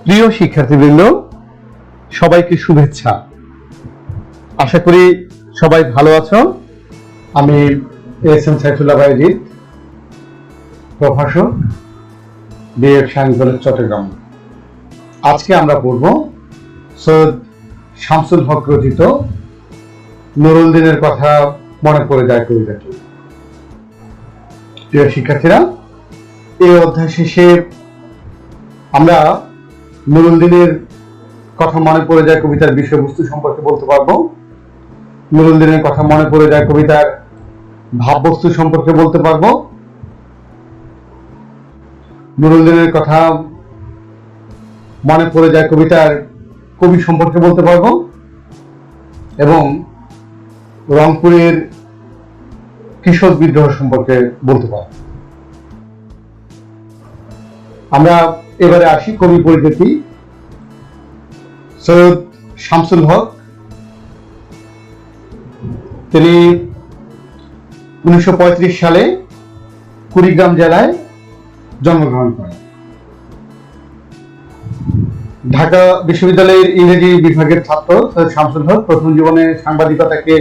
প্রিয় শিক্ষার্থীবৃন্দ, সবাইকে শুভেচ্ছা। আশা করি সবাই ভালো আছো। আমি এস.এম. সাইফুল্লাহ বায়েজিদ, প্রভাষক, বিএড সায়েন্স কলেজ, চট্টগ্রাম। আজকে আমরা পড়ব সৈয়দ শামসুল হক রচিত নুরুল দিনের কথা মনে পড়ে যায় কবিতাটি। প্রিয় শিক্ষার্থীরা, এই অধ্যায় শেষে আমরা নুরুল দিনের কথা মনে পড়ে যায় কবিতার বিষয়বস্তু সম্পর্কে বলতে পারবো। নুরুল দিনের কথা মনে পড়ে যায় কবিতার ভাববস্তু সম্পর্কে বলতে পারবো। নুরুল দিনের কথা মনে পড়ে যায় কবিতার কবি সম্পর্কে বলতে পারবো এবং রংপুরের কৃষক বিদ্রোহ সম্পর্কে বলতে পারবো। আমরা এবারে আসি কবি পরিচিতি। সৈয়দ শামসুল হক, তিনি 1935 সালে কুড়িগ্রাম জেলায় জন্মগ্রহণ করেন। ঢাকা বিশ্ববিদ্যালয়ের ইংরেজি বিভাগের ছাত্র সৈয়দ শামসুল হক প্রথম জীবনে সাংবাদিকতাকে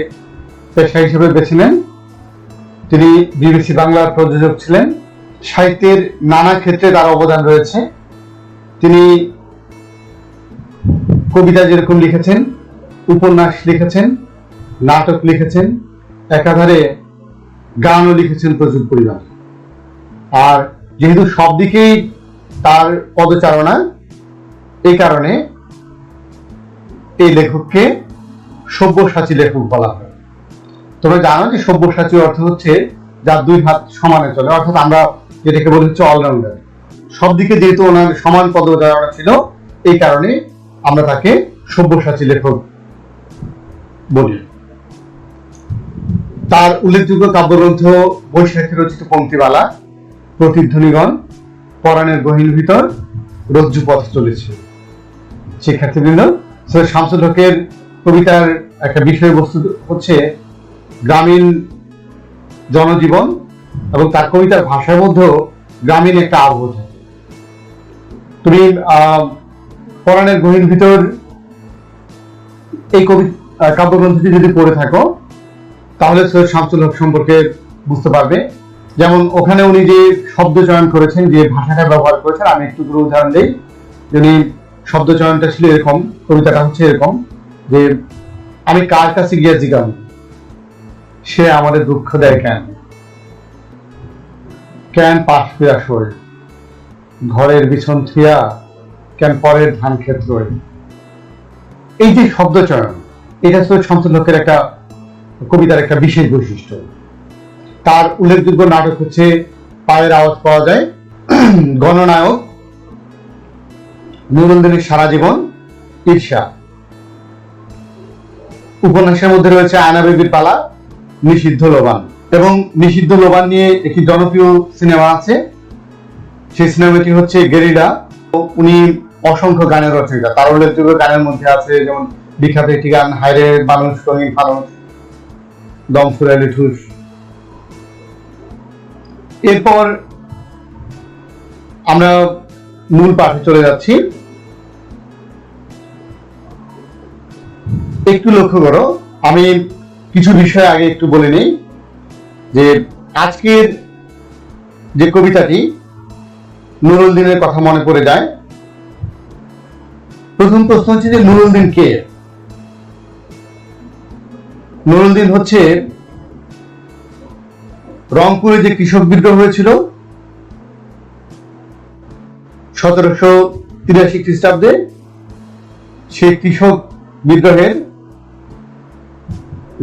পেশা হিসেবে বেছে নেন। তিনি বিবিসি বাংলার প্রযোজক ছিলেন। সাহিত্যের নানা ক্ষেত্রে তার অবদান রয়েছে। তিনি কবিতা যেরকম লিখেছেন, উপন্যাস লিখেছেন, নাটক লিখেছেন, একাধারে গানও লিখেছেন প্রচুর পরিমাণে। আর যেহেতু সব দিকেই তার পদচারণা, এই কারণে এই লেখককে সব্যসাচী লেখক বলা হয়। তোমরা জানো যে সব্যসাচী অর্থ হচ্ছে যার দুই হাত সমানে চলে, অর্থাৎ আমরা যেটাকে বলি হচ্ছে অলরাউন্ডার। সব দিকে যেহেতু ওনার সমান পদচারণা ছিল, এই কারণে আমরা তাকে সব্যসাচী লেখক বলি। তার উল্লেখযোগ্য কাব্যগ্রন্থ বৈশাখী রচিত পংক্তিমালা, প্রতিধ্বনিগণ, পরাণের গহীন ভিতর, রজ্জুপথ চলেছে। শিক্ষার্থীবৃন্দ, সৈয়দ শামসুল হকের কবিতার একটা বিষয়বস্তু হচ্ছে গ্রামীণ জনজীবন, এবং তার কবিতার ভাষার মধ্যেও গ্রামীণ একটা আবহ থাকে। তুমি পরাণের গহীন ভিতর এই কাব্যগ্রন্থটি যদি পড়ে থাকো, তাহলে সৈয়দ শামসুল হক সম্পর্কে বুঝতে পারবে। যেমন ওখানে উনি যে শব্দ চয়ন করেছেন, যে ভাষাটা ব্যবহার করেছেন, আমি একটু করে উদাহরণ দিই। যিনি শব্দ চয়নটা ছিল এরকম, কবিতাটা হচ্ছে এরকম যে, আমি কার কাছে গিয়া জিগাম, সে আমাদের দুঃখ দেয় কেন, কেন পাশ ফিরা সই, ঘরের বিছন থিয়া কেন পরের ধান ক্ষেত্র। এই যে শব্দ চয়ন, এটা সৈয়দ শামসুল হকের একটা কবিতার একটা বিশেষ বৈশিষ্ট্য। তার উল্লেখযোগ্য নাটক হচ্ছে পায়ের আওয়াজ পাওয়া যায়, গণনায়ক, নুরুল দিনের সারা জীবন, ঈর্ষা। উপন্যাসের মধ্যে রয়েছে আয়না বেবির পালা, নিষিদ্ধ লোবান। এবং নিষিদ্ধ লোবান নিয়ে একটি জনপ্রিয় সিনেমা আছে, সেই সিনেমাটি হচ্ছে গেরিলা। উনি অসংখ্য গানের রচয়িতা। তার উল্লেখযোগ্য গানের মধ্যে আছে যেমন বিখ্যাত একটি গান, হায়রে মানুষ রঙিন ফানুষ, দম ফুরাইলে ঠুস। এরপর আমরা মূল পাঠে চলে যাচ্ছি। একটু লক্ষ্য করো, আমি কিছু বিষয় আগে একটু বলে নিই যে আজকের যে কবিতাটি নুরুল দিনের কথা মনে পড়ে যায়, প্রথম প্রশ্ন হচ্ছে যে নুরুল দিন কে? নুরুল দিন হচ্ছে রংপুরে যে কৃষক বিদ্রোহ হয়েছিল 1783 খ্রিস্টাব্দে, সেই কৃষক বিদ্রোহের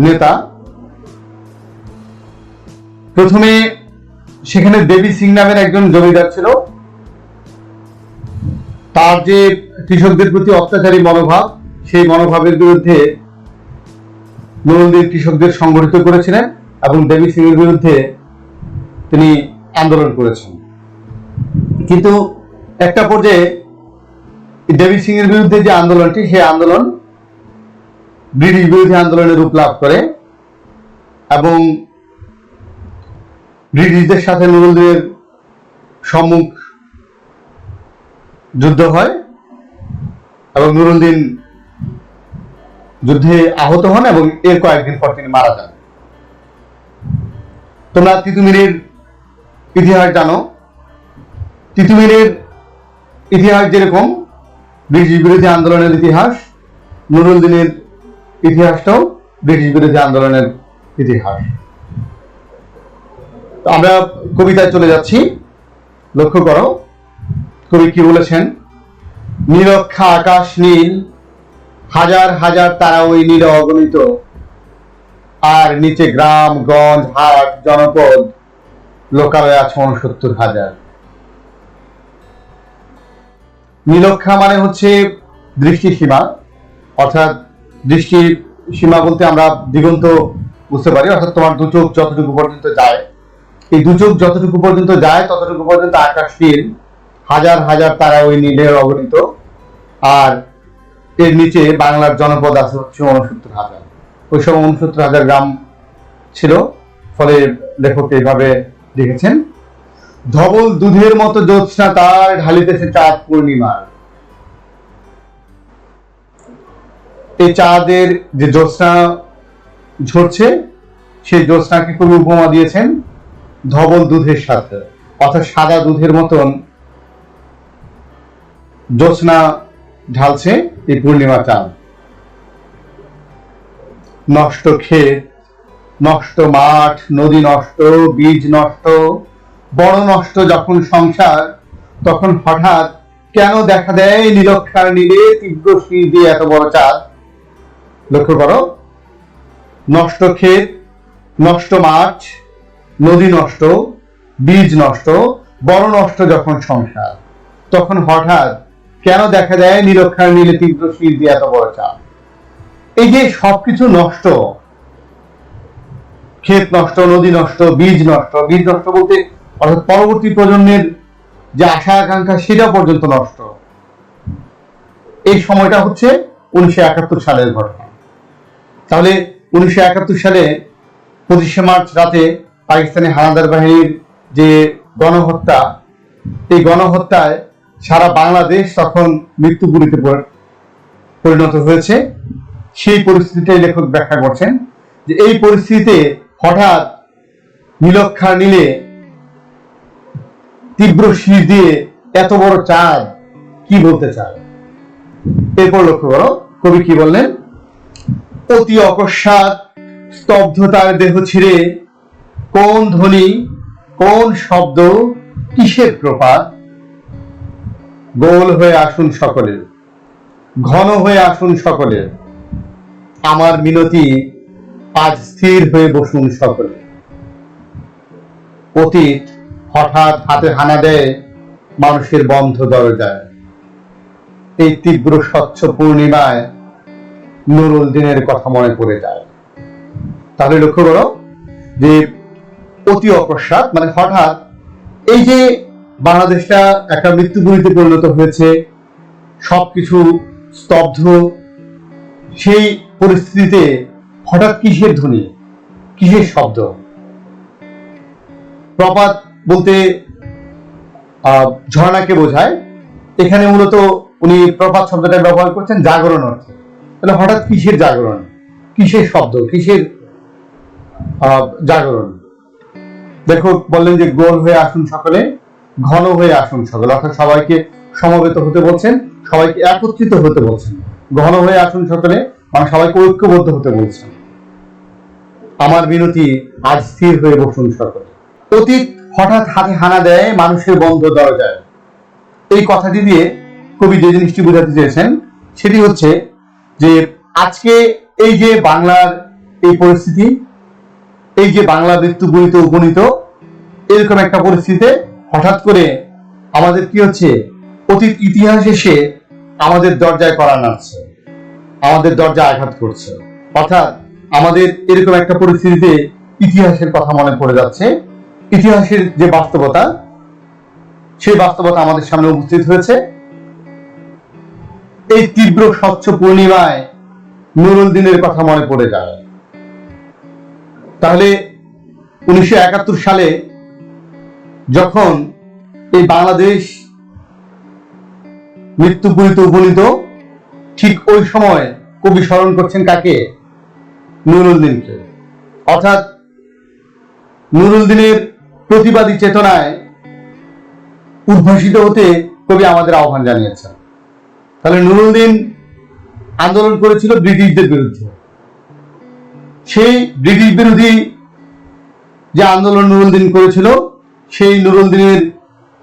নেতা। প্রথমে সেখানে দেবী সিং নামের একজন জমিদার ছিল। তার যে কৃষকদের প্রতি অত্যাচারী মনোভাব, সেই মনোভাবের বিরুদ্ধে নুরুল দিন কৃষকদের সংগঠিত করেছিলেন এবং দেবী সিং এর বিরুদ্ধে তিনি আন্দোলন করেছেন। কিন্তু একটা পর্যায়ে দেবী সিং এর বিরুদ্ধে যে আন্দোলনটি, সেই আন্দোলন ব্রিটিশ বিরোধী আন্দোলনের রূপ লাভ করে এবং ব্রিটিশদের সাথে নুরুল দিনের সম্মুখ যুদ্ধ হয় এবং নুরুদ্দিন যুদ্ধে আহত হন এবং এর কয়েকদিন পর তিনি মারা যান। তোমরা তিতুমিরের ইতিহাস জানো। তিতুমিরের ইতিহাস যেরকম ব্রিটিশ বিরোধী আন্দোলনের ইতিহাস, নুরুদ্দিনের ইতিহাসটাও ব্রিটিশ বিরোধী আন্দোলনের ইতিহাস। আমরা কবিতায় চলে যাচ্ছি। লক্ষ্য করো কবি কি বলেছেন। নিরক্ষা আকাশ নীল, হাজার হাজার তারা ওই নীল অগণিত, আর নিচে গ্রাম গঞ্জ হাট জনপদ, লোকালয় আছে ৬৯,০০০। নিরক্ষা মানে হচ্ছে দৃষ্টি সীমা, অর্থাৎ দৃষ্টির সীমা বলতে আমরা দিগন্ত বুঝতে পারি, অর্থাৎ তোমার দু চোখ যতটুকু পর্যন্ত যায়, এই দু চোখ যতটুকু পর্যন্ত যায় ততটুকু পর্যন্ত আকাশ নীল, হাজার হাজার তারা ওই নীলের অগণিত, আর এর নিচে বাংলার জনপদ আছে হচ্ছে ৬৯,০০০। ওই সময় ৬৯,০০০ গ্রাম ছিল, ফলে লেখক এইভাবে লিখেছেন। ধবল দুধের মতো জ্যোৎস্না তার ঢালিতেছে চাঁদ পূর্ণিমার। এই চাঁদের যে জ্যোৎস্না ঝরছে, সেই জ্যোৎস্নাকে কবি উপমা দিয়েছেন ধবল দুধের সাথে, অর্থাৎ সাদা দুধের মতন জ্যোৎস্না ঢালছে এই পূর্ণিমা চাঁদ। নষ্ট ক্ষেত, নষ্ট মাঠ, নদী নষ্ট, বীজ নষ্ট, বড় নষ্ট যখন সংসার, তখন হঠাৎ কেন দেখা দেয় নিরক্ষার নীলে তীব্র শীত দিয়ে এত বড় চাঁদ। লক্ষ্য করো, নষ্ট ক্ষেত, নষ্ট মাঠ, নদী নষ্ট, বীজ নষ্ট, বড় নষ্ট যখন সংসার, তখন হঠাৎ কেন দেখা দেয় নিরক্ষার নীলে তীব্র শীত দিয়ে এত বড় চাঁদ। এই যে সবকিছু নষ্ট, ক্ষেত নষ্ট, নদী নষ্ট, বীজ নষ্ট, বীজ নষ্ট বলতে অর্থাৎ পরবর্তী প্রজন্মের যে আশা আকাঙ্ক্ষা সেটা পর্যন্ত নষ্ট। এই সময়টা হচ্ছে ১৯৭১ সালের ঘটনা। তাহলে ১৯৭১ সালে ২৫শে মার্চ রাতে পাকিস্তানি হানাদার বাহিনীর যে গণহত্যা, এই গণহত্যায় সারা বাংলাদেশ তখন মৃত্যুপুরীতে পরিণত হয়েছে। সেই পরিস্থিতিটাই লেখক ব্যাখ্যা করছেন যে এই পরিস্থিতিতে হঠাৎ নিরক্ষার নীলে তীব্র শীত দিয়ে এত বড় চাঁদ কি বলতে চায়। এরপর লক্ষ্য করো কবি কি বললেন। অতি অকস্মাৎ স্তব্ধতার দেহ ছিঁড়ে, কোন ধ্বনি, কোন শব্দ, কিসের প্রপাত, গোল হয়ে আসুন সকলে, ঘন হয়ে আসুন সকলে, আমার মিনতি আজ স্থির হয়ে বসুন সকলে। অতীত হঠাৎ হাতে হানা দেয় মানুষের বন্ধ দরজায়। এই তীব্র স্বচ্ছ পূর্ণিমায় নুরুদ্দিনের কথা মনে পড়ে যায়। তাহলে লক্ষ্য করো যে অতি অকস্মাৎ মানে হঠাৎ, এই যে বাংলাদেশটা একটা মৃত্যুপুরীতে পরিণত হয়েছে, সবকিছু স্তব্ধ, সেই পরিস্থিতিতে হঠাৎ কিসের ধ্বনি, কিসের শব্দ। প্রপাত বলতে ঝর্ণাকে বোঝায়, এখানে মূলত উনি প্রপাত শব্দটা ব্যবহার করছেন জাগরণ অর্থে। তাহলে হঠাৎ কিসের জাগরণ, কিসের শব্দ, কিসের জাগরণ। দেখো বললেন যে গোল হয়ে আসুন সকলে, ঘন হয়ে আসুন সকলে, অর্থাৎ সবাইকে সমবেত হতে বলছেন, সবাইকে একত্রিত হতে বলছেন। ঘন হয়ে আসুন সকলে মানে সবাইকে ঐক্যবদ্ধ হতে বলছেন। আমার বিনতি আজ স্থির হয়ে বসুন সকলে। অতীত হঠাৎ হাতে হানা দেয় মানুষের বন্ধ দরজায়। এই কথাটি দিয়ে কবি যে জিনিসটি বোঝাতে চেয়েছেন সেটি হচ্ছে যে আজকে এই যে বাংলার এই পরিস্থিতি, এই যে বাংলা মৃত্যুপুরীতে উপনীত, এরকম একটা পরিস্থিতিতে হঠাৎ করে আমাদের কি হচ্ছে, অতীত ইতিহাস এসে আমাদের দরজায় কড়া নাড়ছে, আমাদের দরজায় আঘাত করছে। অর্থাৎ আমাদের এরকম একটা পরিস্থিতিতে ইতিহাসের কথা মনে পড়ে যাচ্ছে। ইতিহাসের যে বাস্তবতা, সেই বাস্তবতা আমাদের সামনে উপস্থিত হয়েছে। এই তীব্র স্বচ্ছ পূর্ণিমায় নুরুদ্দিনের কথা মনে পড়ে যায়। তাহলে ১৯৭১ সালে যখন এই বাংলাদেশ মৃত্যুপুরীতে উপনীত, ঠিক ওই সময় কবি স্মরণ করছেন কাকে? নুরুল দিনকে। অর্থাৎ নুরুল দিনের প্রতিবাদী চেতনায় উদ্ভাসিত হতে কবি আমাদের আহ্বান জানিয়েছেন। তাহলে নুরুল দিন আন্দোলন করেছিল ব্রিটিশদের বিরুদ্ধে। সেই ব্রিটিশ বিরোধী যে আন্দোলন নুরুল দিন করেছিল, সেই নুরুল দিনের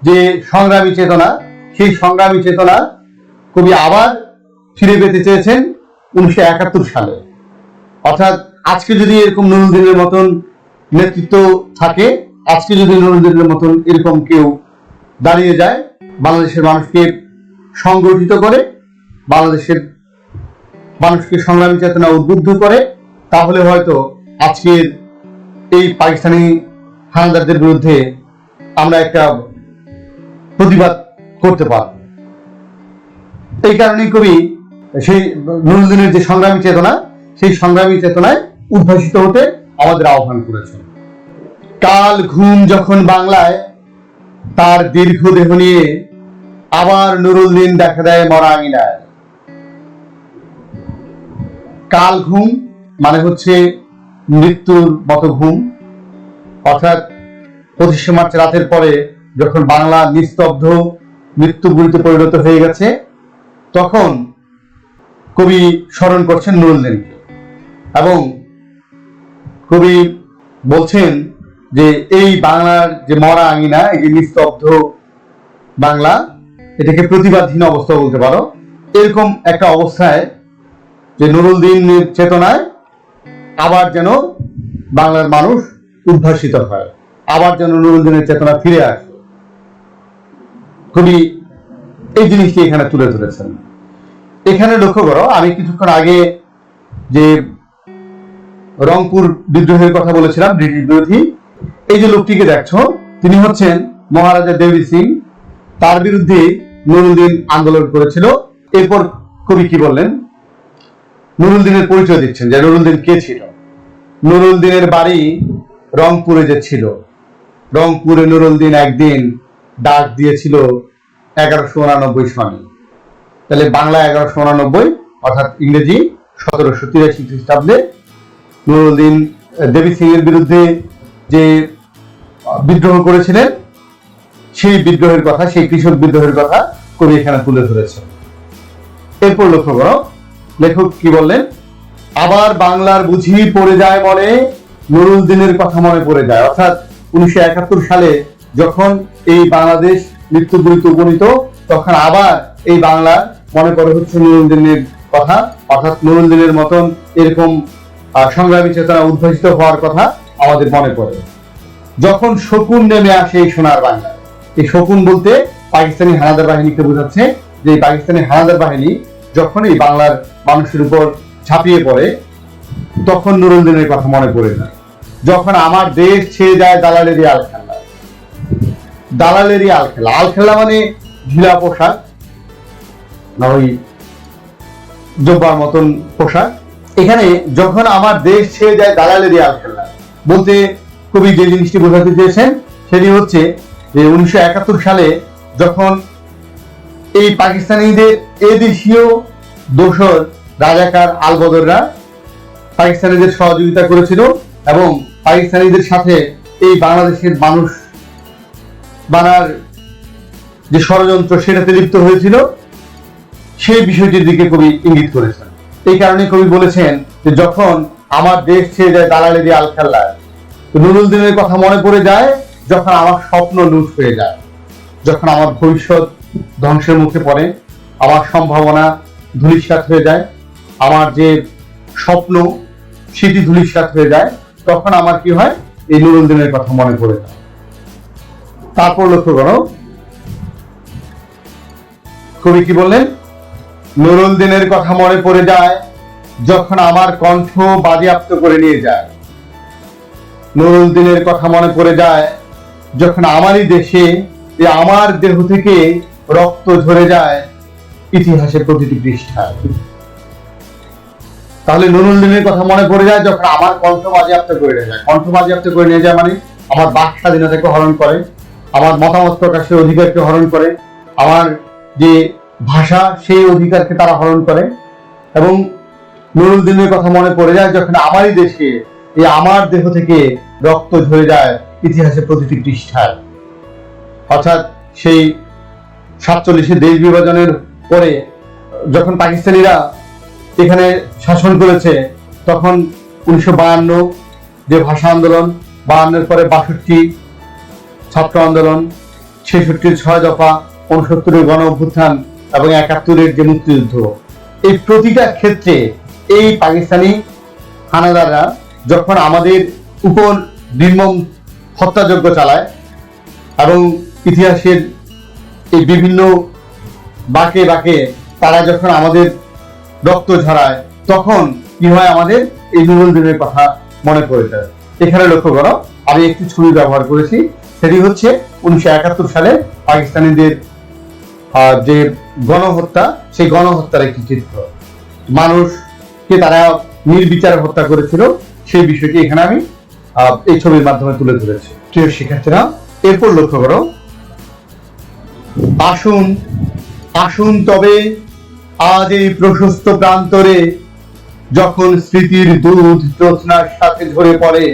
যে সংগ্রামী চেতনা, সেই সংগ্রামী চেতনা কবি আবার ফিরে পেতে চেয়েছেন 1971 সালে। অর্থাৎ আজকে যদি এরকম নুরুল দিনের মতন নেতৃত্ব থাকে, আজকে যদি নুরুল দিনের মতন এরকম কেউ দাঁড়িয়ে যায়, বাংলাদেশের মানুষকে সংগঠিত করে, বাংলাদেশের মানুষকে সংগ্রামী চেতনা উদ্বুদ্ধ করে, তাহলে হয়তো আজকের এই পাকিস্তানি হানাদারদের বিরুদ্ধে আমরা একটা প্রতিবাদ করতে পারব। এই কারণেই কবি সেই নুরুল দিনের যে সংগ্রামী চেতনা, সেই সংগ্রামী চেতনায় উদ্ভাসিত হতে আমাদের আহ্বান করেছেন। কাল ঘুম যখন বাংলায় তার দীর্ঘ দেহ নিয়ে আবার নুরুল দিন দেখা দেয় মরা আঙিনায়। কাল ঘুম মানে হচ্ছে মৃত্যুর মতো ঘুম। অর্থাৎ 25শে মার্চ রাতের পরে যখন বাংলা নিস্তব্ধ মৃত্যুগুলিতে পরিণত হয়ে গেছে, তখন কবি স্মরণ করছেন নুরুল দিনকে এবং কবি বলছেন যে এই বাংলার যে মরা আঙিনা, এই যে নিস্তব্ধ বাংলা, এটাকে প্রতিবাদহীন অবস্থা বলতে পারো। এরকম একটা অবস্থায় যে নুরুল দিনের চেতনায় আবার যেন বাংলার মানুষ উদ্ভাসিত হয়, আবার যেন নুরুল দিনের চেতনা ফিরে আসে। কবি এই জিনিসটি এখানে তুলে ধরেছেন। এখানে লক্ষ্য করো, আমি কিছুক্ষণ আগে যে রংপুর বিদ্রোহের কথা বলেছিলাম, ব্রিটিশ বিরোধী, এই যে লোকটিকে দেখছো, তিনি হচ্ছেন মহারাজা দেবী সিং। তার বিরুদ্ধে নুরুল দিন আন্দোলন করেছিল। এরপর কবি কি বললেন, নুরুল দিনের পরিচয় দিচ্ছেন যে নুরুল দিন কে ছিল। নুরুল দিনের বাড়ি রংপুরে যে ছিল, রংপুরে নুরুল দিন একদিন ডাক দিয়েছিল 1189 সনে। তাহলে বাংলা 1189, অর্থাৎ ইংরেজি 1783 খ্রিস্টাব্দে নুরুল দিন দেবী সিং এর বিরুদ্ধে যে বিদ্রোহ করেছিলেন, সেই বিদ্রোহের কথা, সেই কৃষক বিদ্রোহের কথা কবি এখানে তুলে ধরেছেন। এরপর লক্ষ্য করো, লেখক কি বললেন, আবার বাংলার বুঝি পড়ে যায় মনে, নুরুল দিনের কথা মনে পড়ে যায়। অর্থাৎ 1971 সালে যখন এই বাংলাদেশ মৃত্যুগুলিতে উপনীত, তখন আবার এই বাংলা মনে পড়ে হচ্ছে নুরুল দিনের কথা। অর্থাৎ নুরুল দিনের মতন এরকম সংগ্রামী চেতনা উদ্ভাসিত হওয়ার কথা আমাদের মনে পড়ে। যখন শকুন নেমে আসে এই সোনার বাংলায়, এই শকুন বলতে পাকিস্তানি হানাদার বাহিনীকে বোঝাচ্ছে, যে এই পাকিস্তানি হানাদার বাহিনী যখন এই বাংলার মানুষের উপর ঝাঁপিয়ে পড়ে, তখন নুরুল দিনের কথা মনে পড়ে যায়। যখন আমার দেশ ছেয়ে যায় দালালেরই আলখেল্লা। দালালেরই আলখেল্লা, আলখেল্লা মানে ঢিলা পোশাক, না ওই জব্বার মতন পোশাক। এখানে যখন আমার দেশ ছেয়ে যায় দালালেরই আলখেল্লা বলতে কবি যে জিনিসটি বোঝাতে চেয়েছেন, সেটি হচ্ছে যে 1971 সালে যখন এই পাকিস্তানিদের এদেশীয় দোসর রাজাকার আলবদররা পাকিস্তানিদের সহযোগিতা করেছিল এবং পাকিস্তানিদের সাথে এই বাংলাদেশের মানুষ বানার যে ষড়যন্ত্র, সেটাতে লিপ্ত হয়েছিল, সেই বিষয়টির দিকে কবি ইঙ্গিত করেছেন। এই কারণে কবি বলেছেন যে যখন আমার দেশ ছেয়ে যায় দালালেরই আলখেল্লায়, নুরুল দিনের কথা মনে পড়ে যায়, যখন আমার স্বপ্ন লুট হয়ে যায়, যখন আমার ভবিষ্যৎ ধ্বংসের মুখে পড়ে, আমার সম্ভাবনা ধূলিসাৎ হয়ে যায়, আমার যে স্বপ্ন সেটি ধূলিসাৎ হয়ে যায়, তখন আমার কি হয়, এই নুরুল দিনের কথা মনে পড়ে যায়। তারপর লক্ষ্য করো, কবি কি বললেন, নুরুল দিনের কথা মনে পড়ে যায় যখন আমার কণ্ঠ বাজেয়াপ্ত করে নিয়ে যায়। নুরুল দিনের কথা মনে পড়ে যায় যখন আমারই দেশে আমার দেহ থেকে রক্ত ঝরে যায় ইতিহাসের প্রতিটি পৃষ্ঠায়। তাহলে নুরুল দিনের কথা মনে পড়ে যায় যখন আমার কণ্ঠ বাজেয়াপ্ত করে নিয়ে যায়। কণ্ঠ বাজেয়াপ্ত করে নিয়ে যায় মানে আমার বাক স্বাধীনতাকে হরণ করে, আমার মতামত প্রকাশের অধিকারকে হরণ করে, আমার যে ভাষা সেই অধিকারকে তারা হরণ করে। এবং নুরুলদিনের কথা মনে পড়ে যায় যখন আমারই দেশে এই আমার দেহ থেকে রক্ত ঝরে যায় ইতিহাসের প্রতিটি পৃষ্ঠায়। অর্থাৎ সেই 47-এ দেশ বিভাজনের পরে যখন পাকিস্তানিরা এখানে শাসন করেছে, তখন 1952 যে ভাষা আন্দোলন, 52-এর পরে 62 ছাত্র আন্দোলন, 66-র 6 দফা, 69-এর গণ অভ্যুত্থান এবং 71-এর যে মুক্তিযুদ্ধ, এই প্রতিটা ক্ষেত্রে এই পাকিস্তানি হানাদাররা যখন আমাদের উপর নির্মম হত্যাযজ্ঞ চালায় এবং ইতিহাসের এই বিভিন্ন বাঁকে বাঁকে তারা যখন আমাদের রক্ত ঝরায়, তখন কি হয়, আমাদের এই নুরুলদিনের কথা মনে পড়ে যায়। এখানে লক্ষ্য করো, আমি একটি ছবি ব্যবহার করেছি, সেটি হচ্ছে 1971 সালে পাকিস্তানিদের যে গণহত্যা, সেই গণহত্যার একটি চিত্র। মানুষকে তারা নির্বিচারে হত্যা করেছিল, সেই বিষয়টি এখানে আমি এই ছবির মাধ্যমে তুলে ধরেছি। প্রিয় শিক্ষার্থীরা, এরপর লক্ষ্য করো, আসুন আসুন তবে আজ এই প্রশস্ত প্রান্তরে, যখন স্মৃতির দুধ জ্যোৎস্নার সাথে ঝরে পড়ে,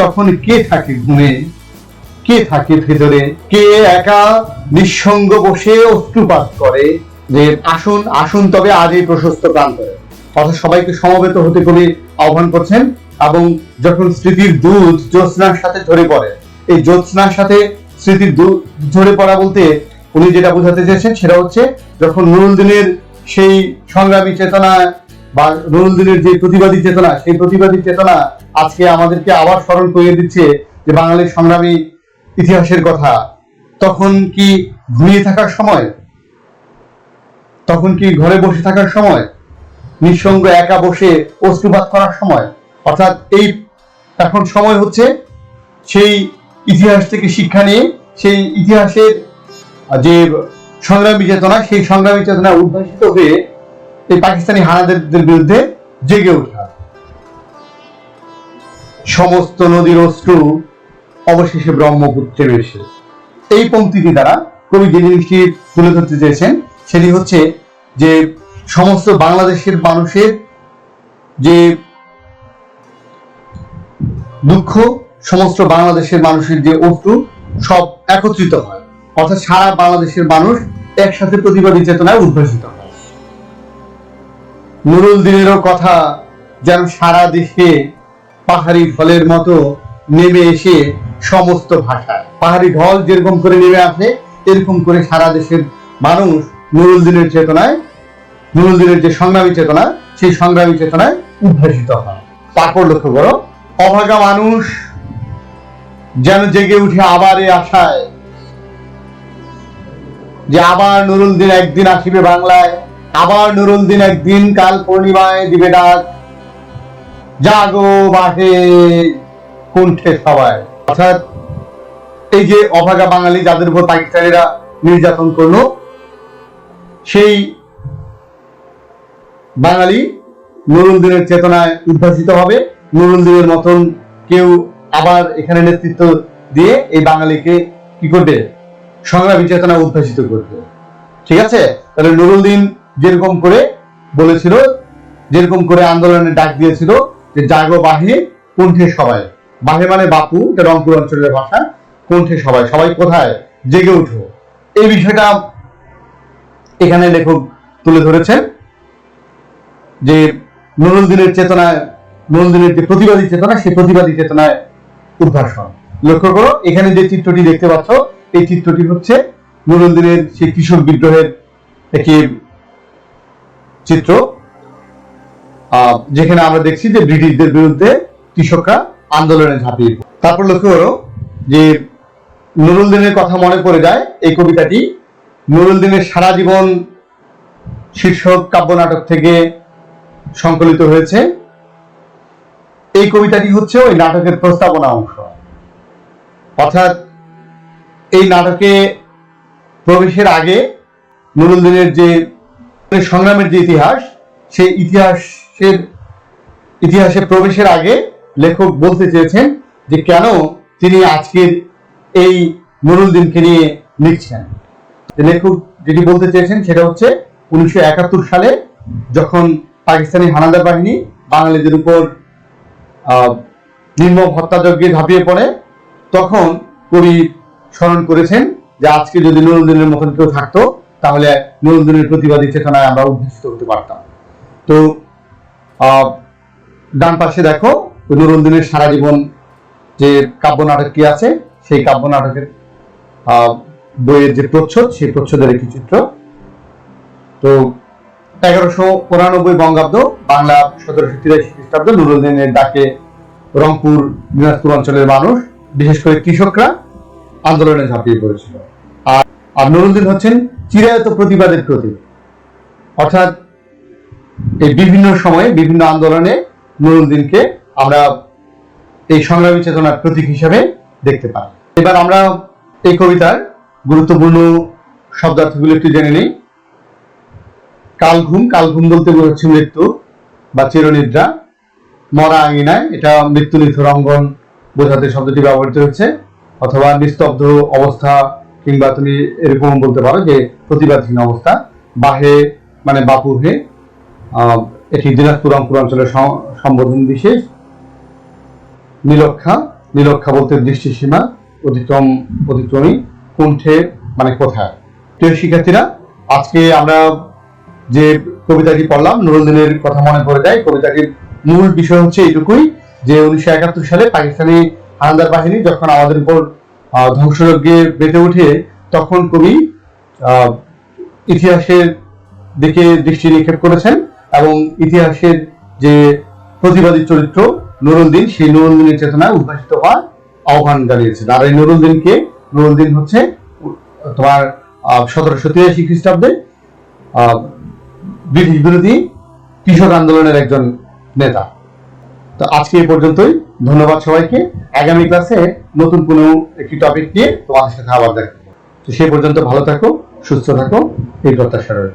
তখন কে থাকে ঘুমে, কে থাকে ভেতরে, কে একা নিঃসঙ্গ বসে অশ্রুপাত করে। যে আসুন আসুন তবে আজ এই প্রশস্ত প্রান্তরে, অর্থাৎ সবাইকে সমবেত হতে কবি আহ্বান করছেন। এবং যখন স্মৃতির দুধ জ্যোৎস্নার সাথে ঝরে পড়ে, এই জ্যোৎস্নার সাথে স্মৃতির দুধ ঝরে পড়া বলতে উনি যেটা বোঝাতে চেয়েছেন সেটা হচ্ছে, যখন নুরুলদিনের সেই সংগ্রামী চেতনা বা নুরুলদিনের যে প্রতিবাদী চেতনা, সেই প্রতিবাদী চেতনা আজকে আমাদেরকে আবার স্মরণ করিয়ে দিচ্ছে যে বাঙালির সংগ্রামী ইতিহাসের কথা। তখন কি ঘুমিয়ে থাকার সময়, তখন কি ঘরে বসে থাকার সময়, নিঃসঙ্গ একা বসে অশ্রুপাত করার সময়? অর্থাৎ এই এখন সময় হচ্ছে সেই ইতিহাস থেকে শিক্ষা নিয়ে সেই ইতিহাসের যে সংগ্রামী চেতনা, সেই সংগ্রামী চেতনা উদ্ভাসিত হয়ে এই পাকিস্তানি হানাদারদের বিরুদ্ধে জেগে ওঠা। সমস্ত নদীর অশ্রু অবশেষে ব্রহ্মপুত্রে এসে, এই পংক্তিটি দ্বারা কবি যে জিনিসটি তুলে ধরতে চেয়েছেন সেটি হচ্ছে যে সমস্ত বাংলাদেশের মানুষের যে দুঃখ, সমস্ত বাংলাদেশের মানুষের যে অশ্রু, সব একত্রিত হয়, অর্থাৎ সারা বাংলাদেশের মানুষ একসাথে প্রতিবাদী চেতনায় উদ্ভাসিত হয়। নুরুলদিনেরও কথা যেন সারা দেশে পাহাড়ি ঢলের মতো নেমে এসে সমস্ত ভাষায়, পাহাড়ি ঢল যেরকম করে নেমে আসে, এরকম করে সারা দেশের মানুষ নুরুলদিনের চেতনায়, নুরুলদিনের যে সংগ্রামী চেতনা, সেই সংগ্রামী চেতনায় উদ্ভাসিত হয়। তারপর লক্ষ্য করো, অভাগা মানুষ যেন জেগে উঠে আবার এ আশায় যে আবার নুরুলদিন একদিন আসিবে বাংলায়, আবার নুরুলদিন একদিন কাল পূর্ণিমায় দিবে ডাক, জাগো বাহে কুণ্ঠে সবাই। অর্থাৎ এই যে অভাগা বাঙালি, যাদের উপর পাকিস্তানিরা নির্যাতন করলো, সেই বাঙালি নুরুলদিনের চেতনায় উদ্ভাসিত হবে। নুরুলদিনের মতন কেউ আবার এখানে নেতৃত্ব দিয়ে এই বাঙালিকে কি করবে, সংগ্রামী চেতনা উদ্ভাসিত করবে। ঠিক আছে, তাহলে নুরুলদিন যেরকম করে বলেছিল, যেরকম করে আন্দোলনের ডাক দিয়েছিল যে জাগো বাহে কুণ্ঠে সবাই, বাহে মানে বাপু, এটা রংপুর অঞ্চলের ভাষা, কুণ্ঠে সবাই, সবাই কোথায়, জেগে উঠো। এই বিষয়টা এখানে লেখক তুলে ধরেছেন যে নুরুলদিনের চেতনায়, নুরুলদিনের যে প্রতিবাদী চেতনা, সেই প্রতিবাদী চেতনায় উদ্ভাসন। লক্ষ্য করো, এখানে যে চিত্রটি দেখতে পাচ্ছ, এই চিত্রটি হচ্ছে নুরুলদিনের সেই কৃষক বিদ্রোহের একটি চিত্র, যেখানে আমরা দেখছি যে ব্রিটিশদের বিরুদ্ধে কৃষকরা আন্দোলনে ঝাঁপিয়ে। তারপর লক্ষ্য করো যে নুরুলদিনের কথা মনে পড়ে যায়, এই কবিতাটি নুরুলদিনের সারা জীবন শীর্ষক কাব্য নাটক থেকে সংকলিত হয়েছে। এই কবিতাটি হচ্ছে ওই নাটকের প্রস্তাবনা অংশ। অর্থাৎ এই নাটকে প্রবেশের আগে নুরুলদিনের যে সংগ্রামের যে ইতিহাস, সেই ইতিহাসে প্রবেশের আগে লেখক বলতে চেয়েছেন যে কেন তিনি আজকের এই নুরুলদিনকে নিয়ে লিখছেন। লেখক যেটি বলতে চেয়েছেন সেটা হচ্ছে 1971 সালে যখন পাকিস্তানি হানাদার বাহিনী বাঙালিদের উপর নির্মম হত্যাযজ্ঞে ঝাঁপিয়ে পড়ে, তখন কবি স্মরণ করেছেন যে আজকে যদি নুরুদ্দিনের মতন কেউ থাকতো তাহলে নুরুদ্দিনের প্রতিবাদী চেতনায় আমরা উদ্ভাসিত হতে পারতাম। তো ডান পাশে দেখো নুরুদ্দিনের সারা জীবন যে কাব্য নাটকটি আছে, সেই কাব্য নাটকের বইয়ের যে প্রচ্ছদ, সেই প্রচ্ছদের একটি চিত্র। তো 1199 বঙ্গাব্দ, বাংলা 1783 খ্রিস্টাব্দ, নুরুদ্দিনের ডাকে রংপুর দিনাজপুর অঞ্চলের মানুষ, বিশেষ করে কৃষকরা আন্দোলনে ঝাঁপিয়ে পড়েছিল। আর নুরুদ্দিন হচ্ছেন চিরায়ত প্রতিবাদের প্রতীক, অর্থাৎ এই বিভিন্ন সময়ে বিভিন্ন আন্দোলনে নুরুদ্দিনকে আমরা এই সংগ্রামী চেতনার প্রতীক হিসেবে দেখতে পাই। এবার আমরা এই কবিতার গুরুত্বপূর্ণ শব্দার্থগুলো একটু জেনে নিই। কালঘুম, কালঘুম বলতে বোঝাচ্ছে মৃত্যু বা চিরনিদ্রা। মরা আঙিনায়, এটা মৃত্যু নিথর অঙ্গন বোঝাতে শব্দটি ব্যবহৃত হচ্ছে, অথবা নিস্তব্ধ অবস্থা, কিংবা তুমি এরকম বলতে পারো যে প্রতিবাদহীন অবস্থা। বাহে মানে বাপুহে, এটি দিনাজপুর রংপুর অঞ্চলের সম্বোধন বিশেষ। নীলক্ষা, নীলক্ষা বলতে দৃষ্টিসীমা, অতিক্রমী। কুণ্ঠে মানে কোথায়। প্রিয় শিক্ষার্থীরা, আজকে আমরা যে কবিতাটি পড়লাম, নুরুদ্দিনের কথা মনে পড়ে যায়। কবিতাটির মূল বিষয় হচ্ছে এইটুকুই যে 1971 সালে পাকিস্তানি হানাদার বাহিনী যখন আমাদের উপর ধ্বংসযজ্ঞে মেতে ওঠে, তখন কবি ইতিহাসের দিকে দৃষ্টি নিক্ষেপ করেছেন এবং ইতিহাসের যে প্রতিবাদী চরিত্র নুরুদ্দিন, সেই নুরুদ্দিনের চেতনায় উদ্ভাসিত হওয়ার আহ্বান জানিয়েছেন। আর এই নুরুদ্দিন হচ্ছে তোমার 1783 খ্রিস্টাব্দে ব্রিটিশ বিরোধী কৃষক আন্দোলনের একজন নেতা। তো আজকে এই পর্যন্তই। ধন্যবাদ সবাইকে। আগামী ক্লাসে নতুন কোনো একটি টপিক নিয়ে তোমাদের সাথে আবার দেখা। তো সেই পর্যন্ত ভালো থাকো, সুস্থ থাকো, এই প্রত্যাশা রইল।